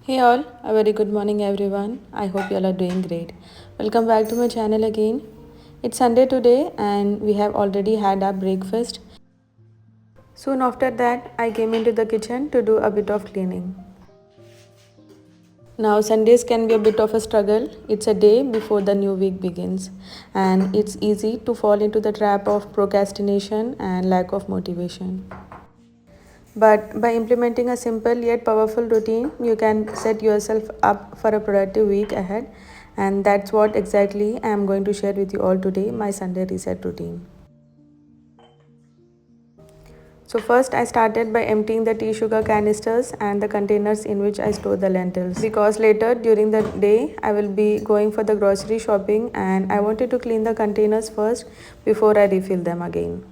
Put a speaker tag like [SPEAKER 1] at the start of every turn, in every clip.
[SPEAKER 1] Hey all, a very good morning everyone. I hope you all are doing great. Welcome back to my channel again. It's Sunday today and we have already had our breakfast. Soon after that, I came into the kitchen to do a bit of cleaning. Now, Sundays can be a bit of a struggle. It's a day before the new week begins, and it's easy to fall into the trap of procrastination and lack of motivation. But by implementing a simple yet powerful routine, you can set yourself up for a productive week ahead. And that's what exactly I am going to share with you all today, my Sunday reset routine. So, first, I started by emptying the tea sugar canisters and the containers in which I store the lentils. Because later during the day, I will be going for the grocery shopping and I wanted to clean the containers first before I refill them again.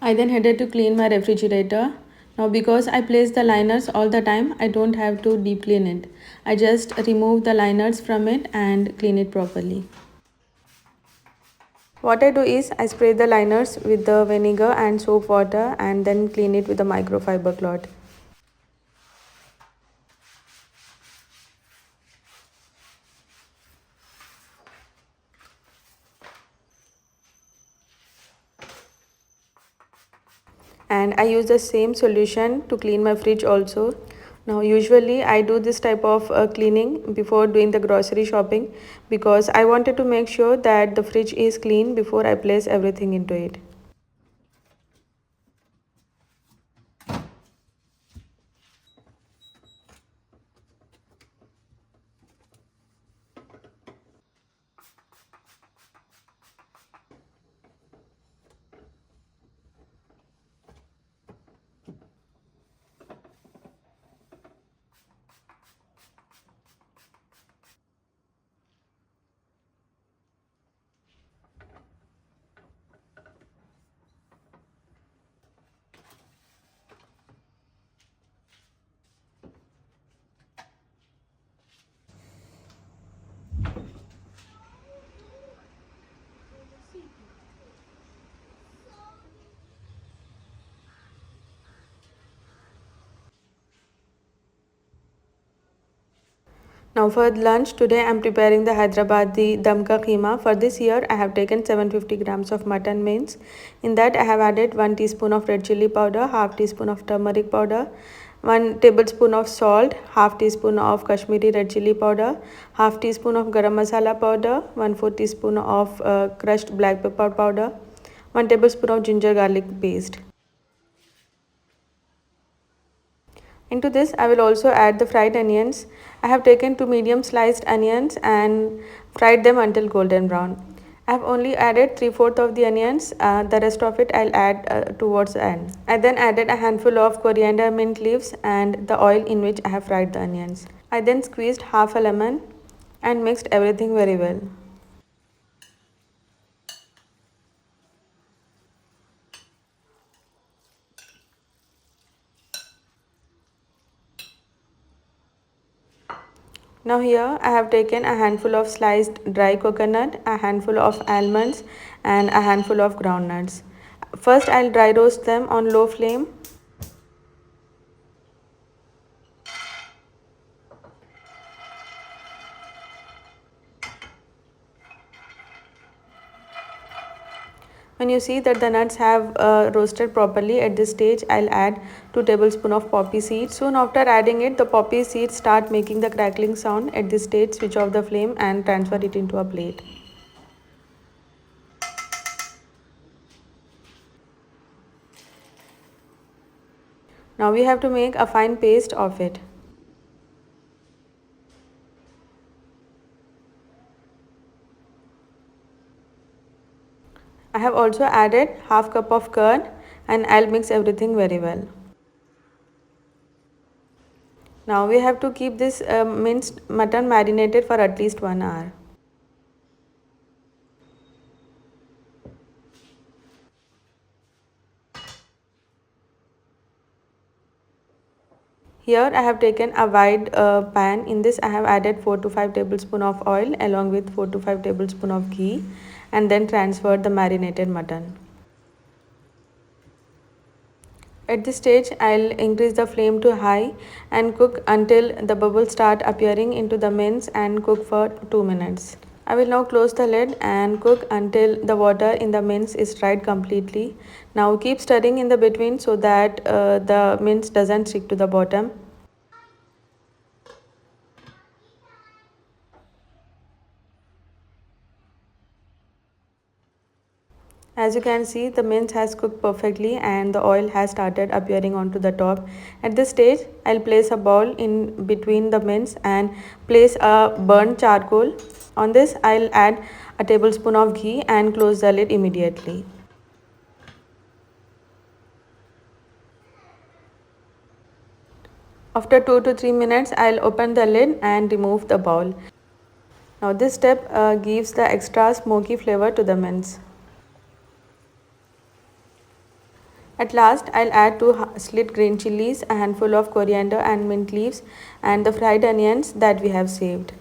[SPEAKER 1] I then headed to clean my refrigerator. Now, because I place the liners all the time, I don't have to deep clean it. I just remove the liners from it and clean it properly. What I do is I spray the liners with the vinegar and soap water and then clean it with a microfiber cloth. And I use the same solution to clean my fridge also. Now usually I do this type of cleaning before doing the grocery shopping because I wanted to make sure that the fridge is clean before I place everything into it. Now for lunch today I am preparing the Hyderabadi Damka Keema. For this year I have taken 750 grams of mutton mince. In that I have added 1 teaspoon of red chilli powder, half teaspoon of turmeric powder, 1 tablespoon of salt, half teaspoon of Kashmiri red chilli powder, half teaspoon of garam masala powder, 1/4 teaspoon of crushed black pepper powder, 1 tablespoon of ginger garlic paste. Into this, I will also add the fried onions. I have taken 2 medium sliced onions and fried them until golden brown. I have only added 3/4 of the onions. The rest of it I'll add towards the end. I then added a handful of coriander mint leaves and the oil in which I have fried the onions. I then squeezed half a lemon and mixed everything very well. Now here I have taken a handful of sliced dry coconut, a handful of almonds and a handful of groundnuts. First I'll dry roast them on low flame. When you see that the nuts have roasted properly at this stage, I'll add 2 tablespoons of poppy seeds. Soon after adding it, the poppy seeds start making the crackling sound. At this stage, switch off the flame and transfer it into a plate. Now we have to make a fine paste of it. I have also added half cup of curd and I'll mix everything very well. Now we have to keep this minced mutton marinated for at least 1 hour. Here I have taken a wide pan. In this I have added 4 to 5 tablespoons of oil along with 4 to 5 tablespoons of ghee and then transferred the marinated mutton. At this stage I'll increase the flame to high and cook until the bubbles start appearing into the mince and cook for 2 minutes. I will now close the lid and cook until the water in the mince is dried completely. Now keep stirring in the between so that the mince doesn't stick to the bottom. As you can see, the mince has cooked perfectly and the oil has started appearing onto the top. At this stage, I'll place a bowl in between the mince and place a burnt charcoal. On this, I'll add a tablespoon of ghee and close the lid immediately. After 2 to 3 minutes, I'll open the lid and remove the bowl. Now this step gives the extra smoky flavor to the mince. At last, I'll add 2 slit green chilies, a handful of coriander and mint leaves, and the fried onions that we have saved.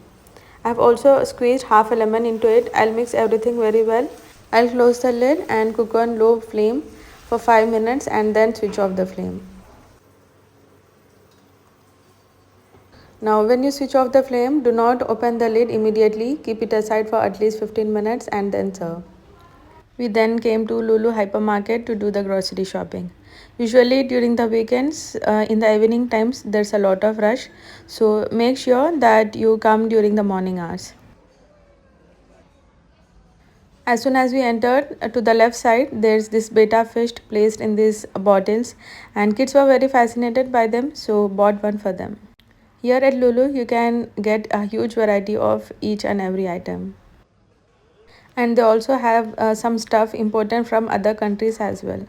[SPEAKER 1] I have also squeezed half a lemon into it. I'll mix everything very well. I'll close the lid and cook on low flame for 5 minutes and then switch off the flame. Now when you switch off the flame, do not open the lid immediately. Keep it aside for at least 15 minutes and then serve. We then came to Lulu hypermarket to do the grocery shopping. Usually during the weekends, in the evening times, there's a lot of rush. So make sure that you come during the morning hours. As soon as we entered to the left side, there's this betta fish placed in these bottles, and kids were very fascinated by them, so bought one for them. Here at Lulu, you can get a huge variety of each and every item. And they also have some stuff imported from other countries as well.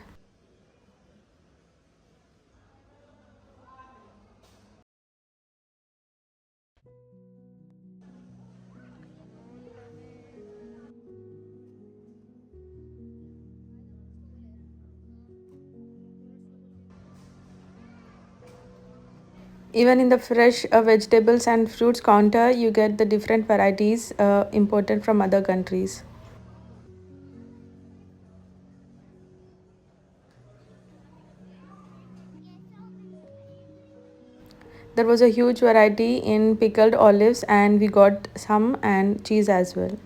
[SPEAKER 1] Even in the fresh vegetables and fruits counter, you get the different varieties imported from other countries. There was a huge variety in pickled olives, and we got some and cheese as well.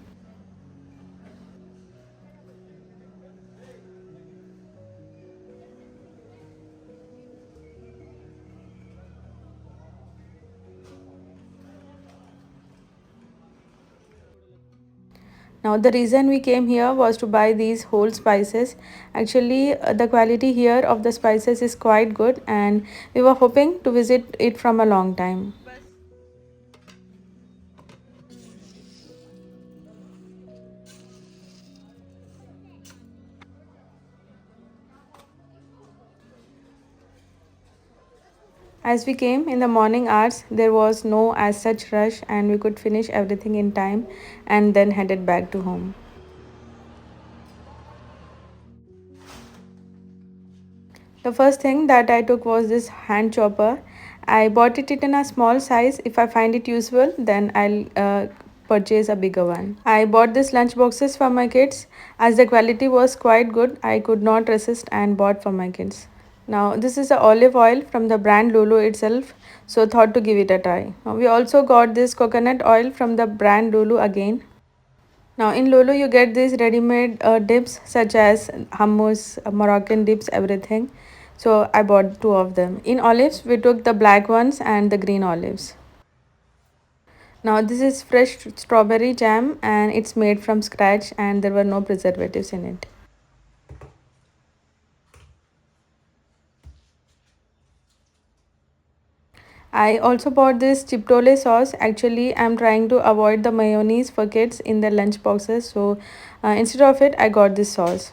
[SPEAKER 1] Now, the reason we came here was to buy these whole spices. Actually, the quality here of the spices is quite good, and we were hoping to visit it from a long time. As we came in the morning hours, there was no as such rush, and we could finish everything in time and then headed back to home. The first thing that I took was this hand chopper. I bought it in a small size. If I find it useful, then I'll purchase a bigger one. I bought this lunch boxes for my kids. As the quality was quite good, I could not resist and bought for my kids. Now this is the olive oil from the brand Lulu itself, so thought to give it a try. Now, we also got this coconut oil from the brand Lulu again. Now in Lulu you get these ready-made dips such as hummus, Moroccan dips, everything. So I bought 2 of them. In olives we took the black ones and the green olives. Now this is fresh strawberry jam and it's made from scratch and there were no preservatives in it. I also bought this chipotle sauce. Actually, I'm trying to avoid the mayonnaise for kids in their lunch boxes. So instead of it, I got this sauce.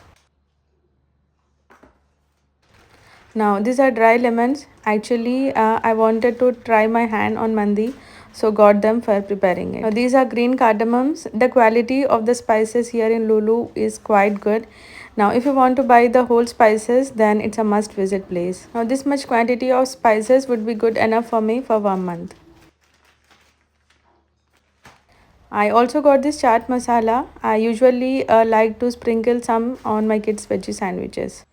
[SPEAKER 1] Now, these are dry lemons. Actually, I wanted to try my hand on mandi, so got them for preparing it. Now, these are green cardamoms. The quality of the spices here in Lulu is quite good. Now, if you want to buy the whole spices, then it's a must visit place. Now, this much quantity of spices would be good enough for me for 1 month. I also got this chaat masala. I usually like to sprinkle some on my kids' veggie sandwiches.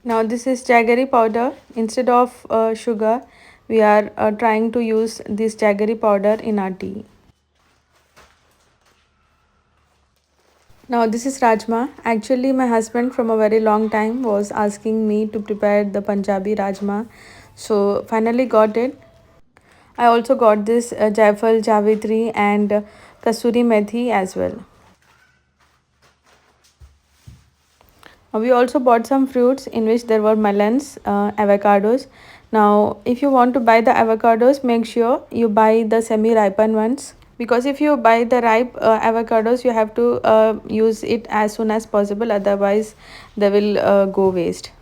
[SPEAKER 1] Now this is jaggery powder. Instead of sugar, we are trying to use this jaggery powder in our tea. Now this is rajma. Actually, my husband from a very long time was asking me to prepare the Punjabi rajma. So finally got it. I also got this jaifal, javitri and kasuri methi as well. We also bought some fruits in which there were melons, avocados. Now, if you want to buy the avocados, make sure you buy the semi-ripened ones, because if you buy the ripe avocados, you have to use it as soon as possible, otherwise they will go waste.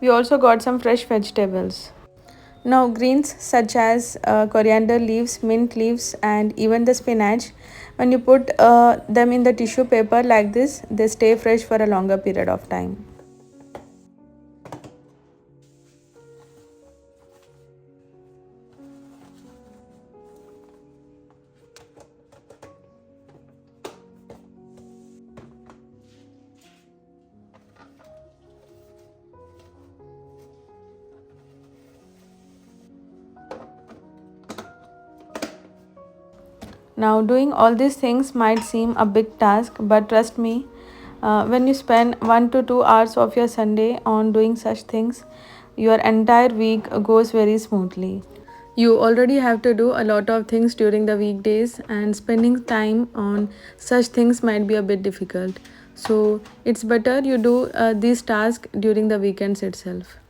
[SPEAKER 1] We also got some fresh vegetables. Now, greens such as coriander leaves, mint leaves, and even the spinach, when you put them in the tissue paper like this, they stay fresh for a longer period of time. Now, doing all these things might seem a big task, but trust me, when you spend 1 to 2 hours of your Sunday on doing such things, your entire week goes very smoothly. You already have to do a lot of things during the weekdays, and spending time on such things might be a bit difficult. So, it's better you do these tasks during the weekends itself.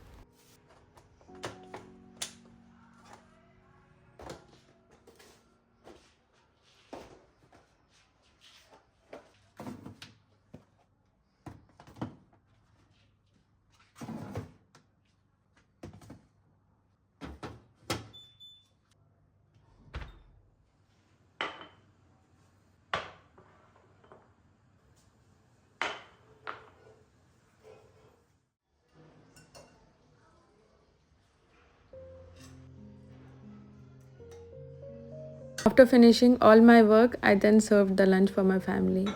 [SPEAKER 1] After finishing all my work, I then served the lunch for my family.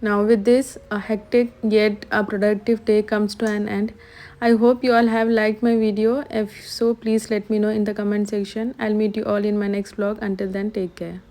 [SPEAKER 1] Now, with this, a hectic yet a productive day comes to an end. I hope you all have liked my video. If so, please let me know in the comment section. I'll meet you all in my next vlog. Until then, take care.